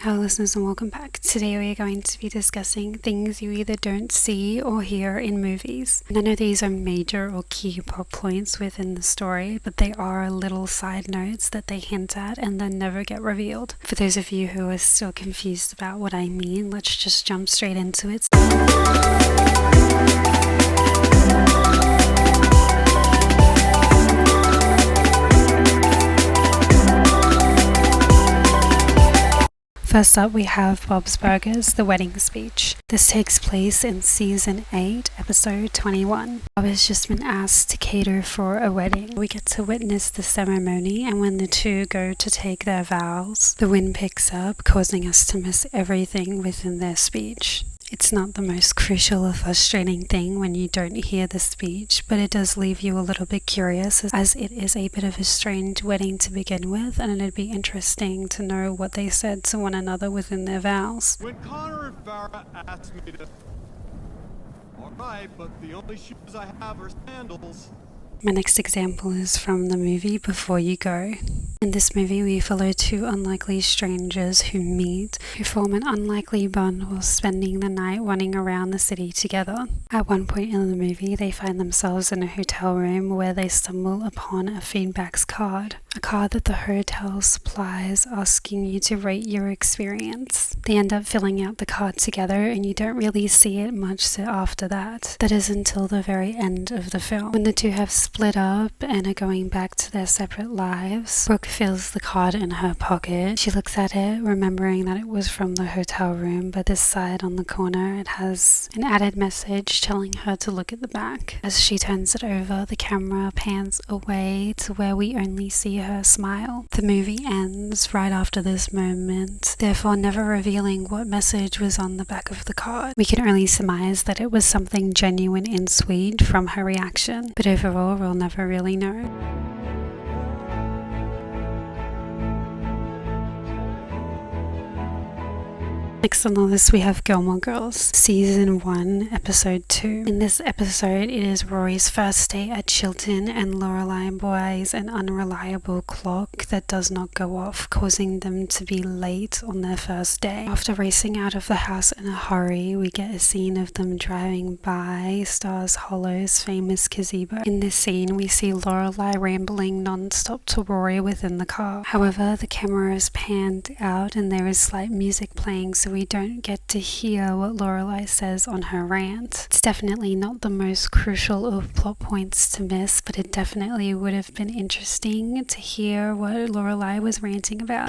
Hello listeners and welcome back. Today we are going to be discussing things you either don't see or hear in movies. None of these are major or key plot points within the story, but they are little side notes that they hint at and then never get revealed. For those of you who are still confused about what I mean, let's just jump straight into it. First up, we have Bob's Burgers, The Wedding Speech. This takes place in Season 8, Episode 21. Bob has just been asked to cater for a wedding. We get to witness the ceremony, and when the two go to take their vows, the wind picks up, causing us to miss everything within their speech. It's not the most crucial or frustrating thing when you don't hear the speech, but it does leave you a little bit curious as it is a bit of a strange wedding to begin with, and it'd be interesting to know what they said to one another within their vows. When Connor and Farah asked me to... Alright, but the only shoes I have are sandals. My next example is from the movie Before You Go. In this movie, we follow two unlikely strangers who meet, who form an unlikely bond while spending the night running around the city together. At one point in the movie, they find themselves in a hotel room where they stumble upon a feedback card. A card that the hotel supplies asking you to rate your experience. They end up filling out the card together and you don't really see it much after that. That is until the very end of the film. When the two have split up and are going back to their separate lives, Brooke feels the card in her pocket. She looks at it, remembering that it was from the hotel room, but this side on the corner it has an added message telling her to look at the back. As she turns it over, the camera pans away to where we only see her smile. The movie ends right after this moment, therefore never revealing what message was on the back of the card. We can only surmise that it was something genuine and sweet from her reaction, but overall we'll never really know. Next on the list we have Gilmore Girls, Season 1, Episode 2. In this episode, it is Rory's first day at Chilton and Lorelai buys an unreliable clock that does not go off, causing them to be late on their first day. After racing out of the house in a hurry, we get a scene of them driving by Stars Hollow's famous gazebo. In this scene, we see Lorelai rambling non-stop to Rory within the car. However, the camera is panned out and there is slight music playing, so we don't get to hear what Lorelai says on her rant. It's definitely not the most crucial of plot points to miss, but it definitely would have been interesting to hear what Lorelai was ranting about.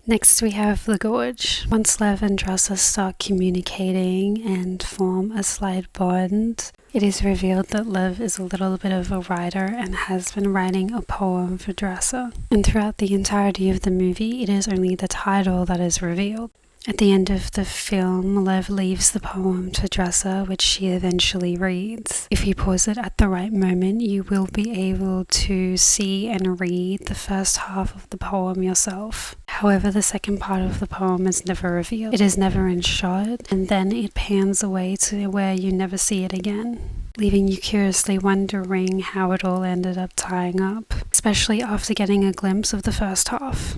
Next we have The Gorge. Once Lev and Dresser start communicating and form a slight bond, it is revealed that Lev is a little bit of a writer and has been writing a poem for Dresser. And throughout the entirety of the movie, it is only the title that is revealed. At the end of the film, Lev leaves the poem to Dresser, which she eventually reads. If you pause it at the right moment, you will be able to see and read the first half of the poem yourself. However, the second part of the poem is never revealed. It is never in shot, and then it pans away to where you never see it again, leaving you curiously wondering how it all ended up tying up, especially after getting a glimpse of the first half.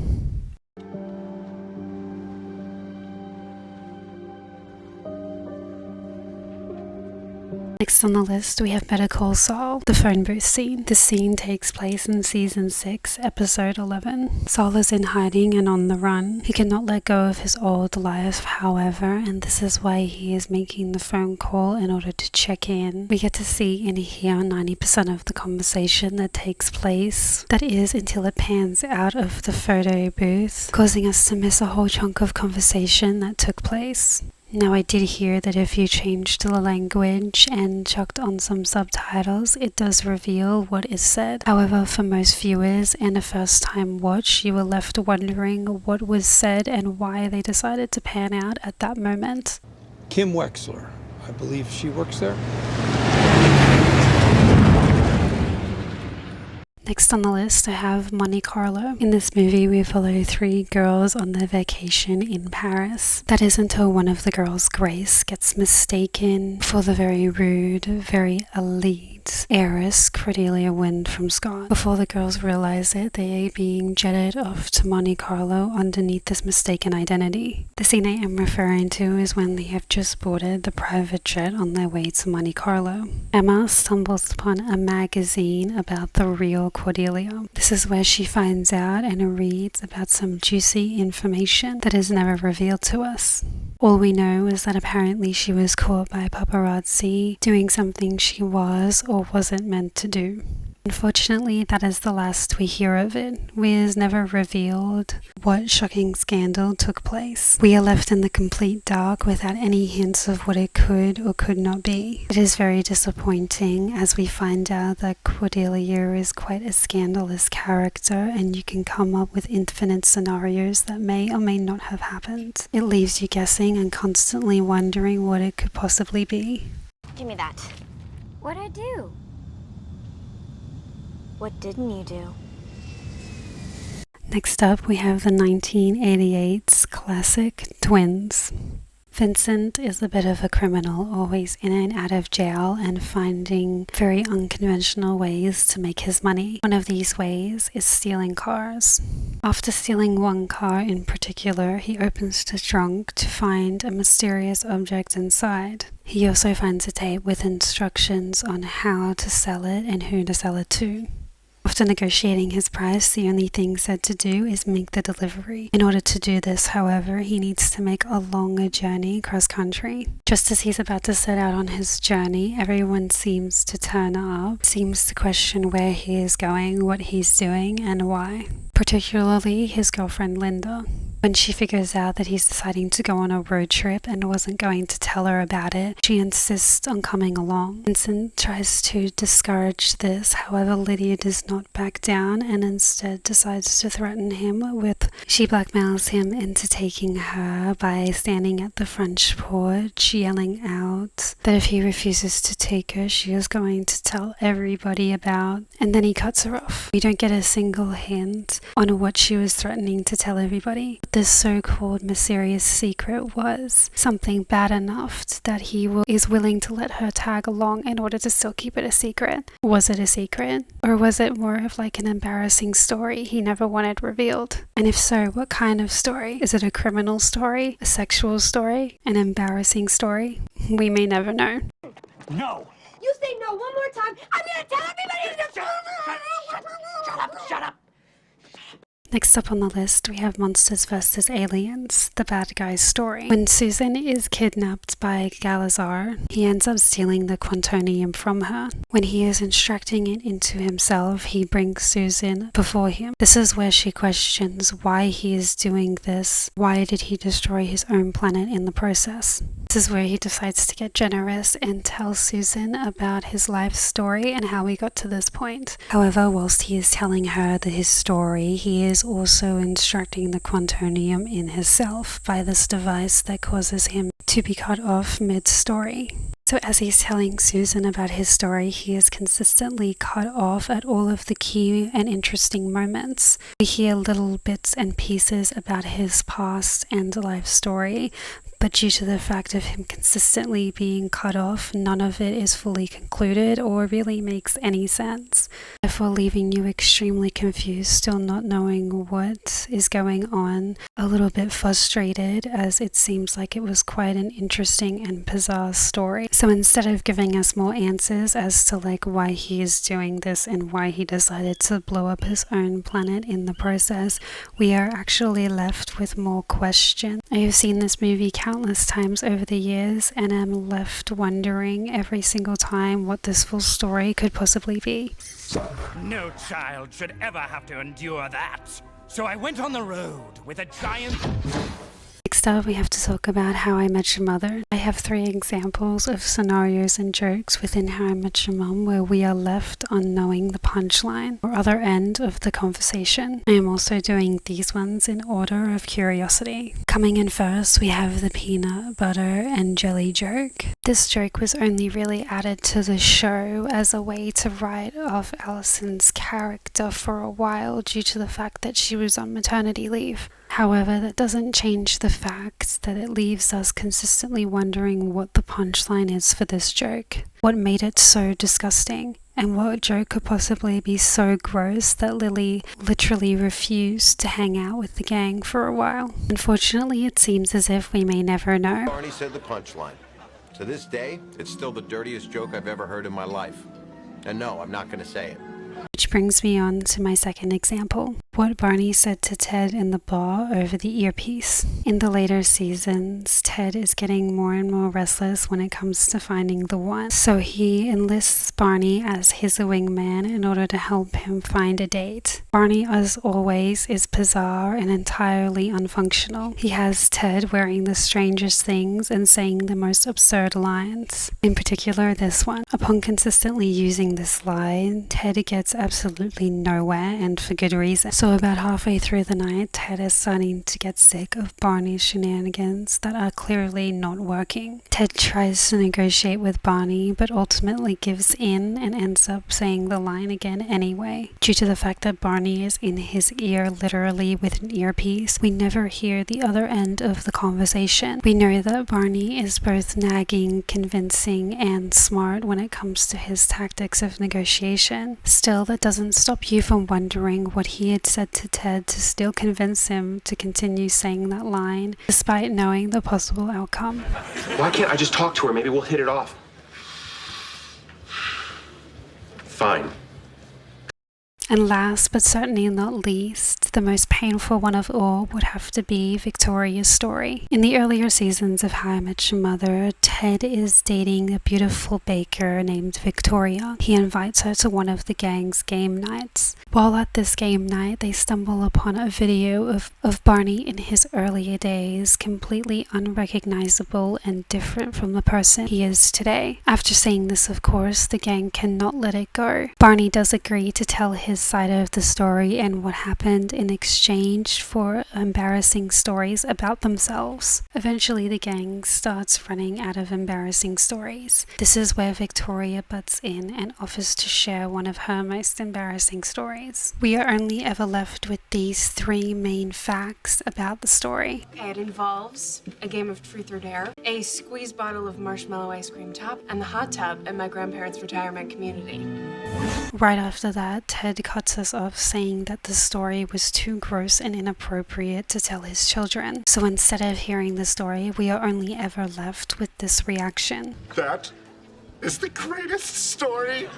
Next on the list, we have Better Call Saul, the phone booth scene. This scene takes place in Season 6, Episode 11. Saul is in hiding and on the run. He cannot let go of his old life, however, and this is why he is making the phone call in order to check in. We get to see and hear 90% of the conversation that takes place. That is until it pans out of the photo booth, causing us to miss a whole chunk of conversation that took place. Now, I did hear that if you changed the language and chucked on some subtitles, it does reveal what is said. However, for most viewers and a first-time watch, you were left wondering what was said and why they decided to pan out at that moment. Kim Wexler, I believe she works there. Next on the list, I have Monte Carlo. In this movie, we follow three girls on their vacation in Paris. That is until one of the girls, Grace, gets mistaken for the very rude, very elite heiress Cordelia Wind from Scott. Before the girls realize it, they are being jetted off to Monte Carlo underneath this mistaken identity. The scene I am referring to is when they have just boarded the private jet on their way to Monte Carlo. Emma stumbles upon a magazine about the real Cordelia. This is where she finds out and reads about some juicy information that is never revealed to us. All we know is that apparently she was caught by paparazzi doing something she was or wasn't meant to do. Unfortunately, that is the last we hear of it. We is never revealed what shocking scandal took place. We are left in the complete dark without any hints of what it could or could not be. It is very disappointing as we find out that Cordelia is quite a scandalous character, and you can come up with infinite scenarios that may or may not have happened. It leaves you guessing and constantly wondering what it could possibly be. Give me that. What'd I do? What didn't you do? Next up, we have the 1988's classic Twins. Vincent is a bit of a criminal, always in and out of jail and finding very unconventional ways to make his money. One of these ways is stealing cars. After stealing one car in particular, he opens the trunk to find a mysterious object inside. He also finds a tape with instructions on how to sell it and who to sell it to. After negotiating his price, the only thing said to do is make the delivery. In order to do this, however, he needs to make a longer journey cross-country. Just as he's about to set out on his journey, everyone seems to turn up, seems to question where he is going, what he's doing, and why. Particularly his girlfriend Linda. When she figures out that he's deciding to go on a road trip and wasn't going to tell her about it, she insists on coming along. Vincent tries to discourage this, however Lydia does not back down and instead decides to threaten him with... She blackmails him into taking her by standing at the French porch, yelling out that if he refuses to take her, she is going to tell everybody about, and then he cuts her off. We don't get a single hint on what she was threatening to tell everybody. This so-called mysterious secret was something bad enough that he is willing to let her tag along in order to still keep it a secret. Was it a secret? Or was it more of like an embarrassing story he never wanted revealed? And if so, what kind of story? Is it a criminal story? A sexual story? An embarrassing story? We may never know. No! You say no one more time, I'm gonna tell everybody to Shut up! Next up on the list, we have Monsters vs. Aliens, the bad guy's story. When Susan is kidnapped by Galazar, he ends up stealing the quantonium from her. When he is instructing it into himself, he brings Susan before him. This is where she questions why he is doing this. Why did he destroy his own planet in the process? This is where he decides to get generous and tell Susan about his life story and how he got to this point. However, whilst he is telling her his story, he is also instructing the quantonium in himself by this device that causes him to be cut off mid-story. So as he's telling Susan about his story, he is consistently cut off at all of the key and interesting moments. We hear little bits and pieces about his past and life story, but due to the fact of him consistently being cut off, none of it is fully concluded or really makes any sense, therefore leaving you extremely confused, still not knowing what is going on, a little bit frustrated, as it seems like it was quite an interesting and bizarre story. So instead of giving us more answers as to like why he is doing this and why he decided to blow up his own planet in the process, we are actually left with more questions. I have seen this movie countless times over the years and am left wondering every single time what this full story could possibly be. No child should ever have to endure that. So I went on the road with a giant... Next up, we have to talk about How I Met Your Mother. I have 3 examples of scenarios and jokes within How I Met Your Mom where we are left on knowing the punchline or other end of the conversation. I am also doing these ones in order of curiosity. Coming in first, we have the peanut butter and jelly joke. This joke was only really added to the show as a way to write off Allison's character for a while due to the fact that she was on maternity leave. However, that doesn't change the fact that it leaves us consistently wondering what the punchline is for this joke. What made it so disgusting? And what joke could possibly be so gross that Lily literally refused to hang out with the gang for a while? Unfortunately, it seems as if we may never know. Barney said the punchline. To this day, it's still the dirtiest joke I've ever heard in my life. And no, I'm not going to say it. Which brings me on to my second example. What Barney said to Ted in the bar over the earpiece. In the later seasons, Ted is getting more and more restless when it comes to finding the one. So he enlists Barney as his wingman in order to help him find a date. Barney, as always, is bizarre and entirely unfunctional. He has Ted wearing the strangest things and saying the most absurd lines. In particular, this one. Upon consistently using this line, Ted gets absolutely nowhere, and for good reason. So about halfway through the night, Ted is starting to get sick of Barney's shenanigans that are clearly not working. Ted tries to negotiate with Barney, but ultimately gives in and ends up saying the line again anyway. Due to the fact that Barney is in his ear literally with an earpiece, we never hear the other end of the conversation. We know that Barney is both nagging, convincing, and smart when it comes to his tactics of negotiation. Still, that doesn't stop you from wondering what he had said to Ted to still convince him to continue saying that line, despite knowing the possible outcome. Why can't I just talk to her? Maybe we'll hit it off. Fine. And last but certainly not least, the most painful one of all would have to be Victoria's story. In the earlier seasons of How I Met Your Mother, Ted is dating a beautiful baker named Victoria. He invites her to one of the gang's game nights. While at this game night, they stumble upon a video of Barney in his earlier days, completely unrecognizable and different from the person he is today. After seeing this, of course, the gang cannot let it go. Barney does agree to tell his side of the story and what happened in exchange for embarrassing stories about themselves. Eventually, the gang starts running out of embarrassing stories. This is where Victoria butts in and offers to share one of her most embarrassing stories. We are only ever left with these three main facts about the story. Okay, it involves a game of truth or dare, a squeeze bottle of marshmallow ice cream top, and the hot tub at my grandparents' retirement community. Right after that, Ted cuts us off saying that the story was too gross and inappropriate to tell his children. So instead of hearing the story, we are only ever left with this reaction. That is the greatest story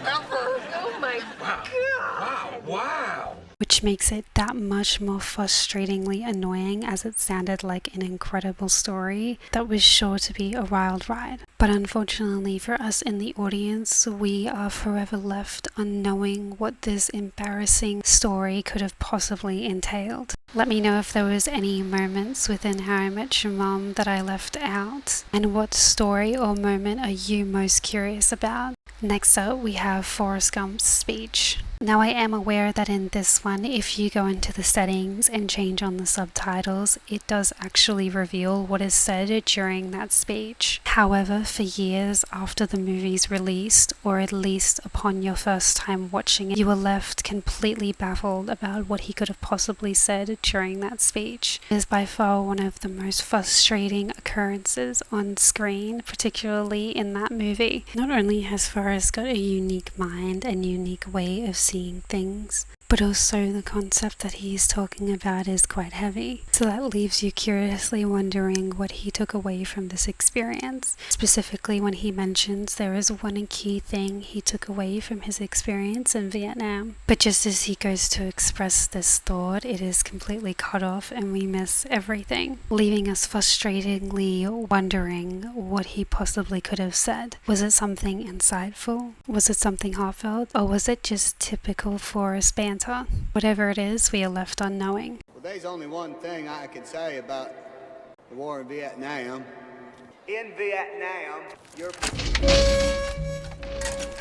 ever. Oh my God! Wow. Which makes it that much more frustratingly annoying, as it sounded like an incredible story that was sure to be a wild ride. But unfortunately for us in the audience, we are forever left unknowing what this embarrassing story could have possibly entailed. Let me know if there was any moments within How I Met Your Mom that I left out, and what story or moment are you most curious about? Next up, we have Forrest Gump's speech. Now, I am aware that in this one, if you go into the settings and change on the subtitles, it does actually reveal what is said during that speech. However, for years after the movie's released, or at least upon your first time watching it, you were left completely baffled about what he could have possibly said during that speech. It is by far one of the most frustrating occurrences on screen, particularly in that movie. Not only has Forrest got a unique mind and unique way of seeing things, but also the concept that he's talking about is quite heavy. So that leaves you curiously wondering what he took away from this experience. Specifically when he mentions there is one key thing he took away from his experience in Vietnam. But just as he goes to express this thought, it is completely cut off and we miss everything, leaving us frustratingly wondering what he possibly could have said. Was it something insightful? Was it something heartfelt? Or was it just typical Forrest banter? Whatever it is, we are left unknowing. Well, there's only one thing I can say about the war in Vietnam. In Vietnam,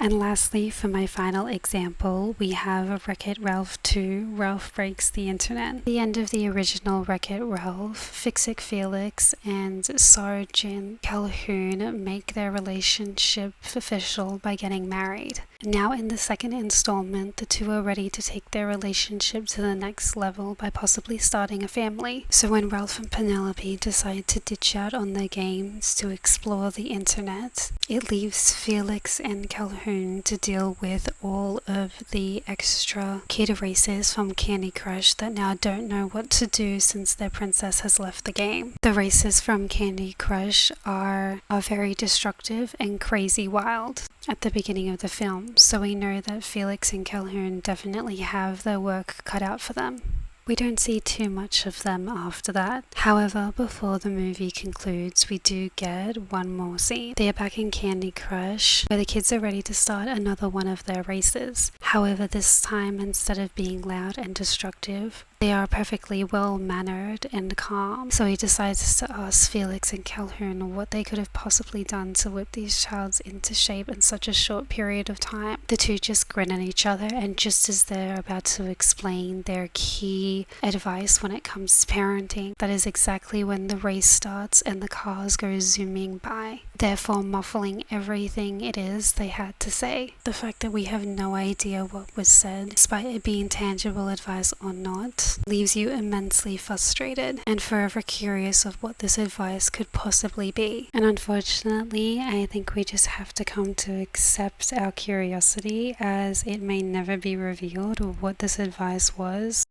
And lastly, for my final example, we have Wreck-It Ralph 2, Ralph Breaks the Internet. At the end of the original Wreck-It Ralph, Fix-It Felix and Sergeant Calhoun make their relationship official by getting married. Now in the second installment, the two are ready to take their relationship to the next level by possibly starting a family. So when Ralph and Penelope decide to ditch out on their games to explore the internet, it leaves Felix and Calhoun to deal with all of the extra kid races from Candy Crush that now don't know what to do since their princess has left the game. The races from Candy Crush are very destructive and crazy wild at the beginning of the film, so we know that Felix and Calhoun definitely have their work cut out for them. We don't see too much of them after that. However, before the movie concludes, we do get one more scene. They are back in Candy Crush, where the kids are ready to start another one of their races. However, this time, instead of being loud and destructive, they are perfectly well-mannered and calm. So he decides to ask Felix and Calhoun what they could have possibly done to whip these childs into shape in such a short period of time. The two just grin at each other, and just as they're about to explain their key advice when it comes to parenting, that is exactly when the race starts and the cars go zooming by, therefore muffling everything it is they had to say. The fact that we have no idea what was said, despite it being tangible advice or not, leaves you immensely frustrated and forever curious of what this advice could possibly be. And unfortunately, I think we just have to come to accept our curiosity, as it may never be revealed what this advice was.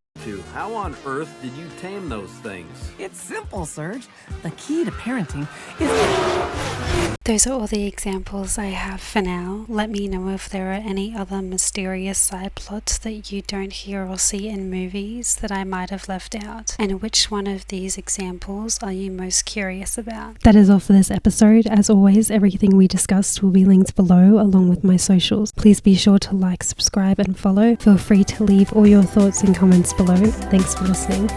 How on earth did you tame those things? It's simple, Serge. The key to parenting is... Those are all the examples I have for now. Let me know if there are any other mysterious side plots that you don't hear or see in movies that I might have left out, and which one of these examples are you most curious about. That is all for this episode. As always, everything we discussed will be linked below along with my socials. Please be sure to like, subscribe and follow. Feel free to leave all your thoughts and comments below. Thanks for listening.